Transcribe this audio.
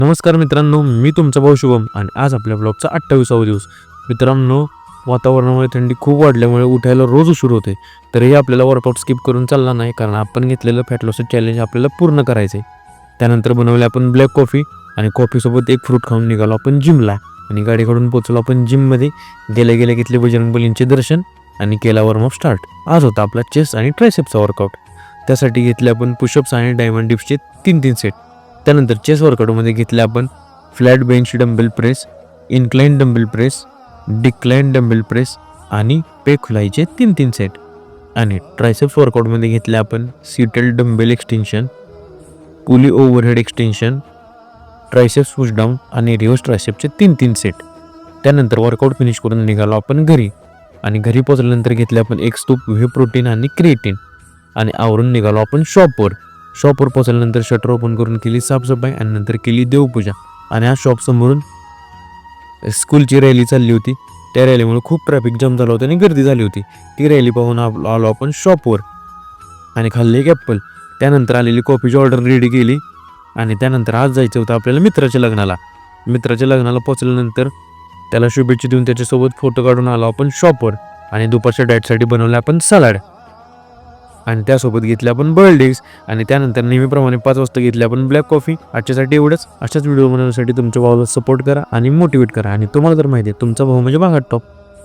नमस्कार मित्रांनो, मी तुमचा भाऊ शुभम आणि आज आपल्या ब्लॉगचा 28वा दिवस. मित्रांनो, वातावरणामुळे थंडी खूप वाढल्यामुळे उठायला रोज उशीर होते. तरीही आपल्याला वर्कआउट स्किप करून चालला नाही, कारण आपण घेतलेलं फॅट लॉस चॅलेंज आपल्याला पूर्ण करायचं आहे. त्यानंतर बनवले आपण ब्लॅक कॉफी आणि कॉफीसोबत एक फ्रूट खाऊन निघालो आपण जिमला आणि गाडीकडून पोचलो आपण जिममध्ये. गेल्या गेल्या घेतले बजरंगबलींचे दर्शन आणि केला वॉर्मअप स्टार्ट. आज होता आपला चेस्ट आणि ट्रायसेप्सचा वर्कआउट. त्यासाठी घेतले आपण पुशअप्स आणि डायमंड डिप्सचे 3-3 सेट. त्यानंतर चेस्ट वर्कआउटमध्ये घेतले आपण flat bench dumbbell press, incline dumbbell press, decline dumbbell press आणि पेक फ्लायचे 3-3 सेट. आणि ट्रायसेप्स वर्कआउटमध्ये घेतले आपण seated dumbbell extension, pulley overhead extension, triceps pushdown आणि रिव्हर्स ट्रायसेप्सचे 3-3 सेट. त्यानंतर वर्कआउट फिनिश करून निघालो आपण घरी आणि घरी पोचल्यानंतर घेतले आपण एक स्कूप व्हे प्रोटीन आणि क्रिएटिन आणि आवरून निघालो आपण शॉपवर पोचल्यानंतर शटर ओपन करून केली साफसफाई आणि नंतर केली देवपूजा. आणि आज शॉपसमोरून स्कूलची रॅली चालली होती. त्या रॅलीमुळे खूप ट्रॅफिक जाम झाला होता आणि गर्दी झाली होती. ती रॅली पाहून आलो आपण शॉपवर आणि खाल्ले एक ॲपल. त्यानंतर आलेली कॉफीची ऑर्डर रेडी केली आणि त्यानंतर आज जायचं होतं आपल्याला मित्राच्या लग्नाला पोचल्यानंतर त्याला शुभेच्छा देऊन त्याच्यासोबत फोटो काढून आलो आपण शॉपवर. आणि दुपारच्या डाएटसाठी बनवलं आपण सलाड आणि त्यासोबत घेतले आपण बॉइल्ड एग्स. आणि त्यानंतर नेहमीप्रमाणे 5 वाजता घेतले आपण ब्लॅक कॉफी. आजच्यासाठी एवढंच. अशाच व्हिडिओ बनवण्यासाठी तुमच्या भावाला सपोर्ट करा आणि मोटिवेट करा. आणि तुम्हाला जर माहिती आहे तुमचा भाऊ म्हणजे बागा टॉप.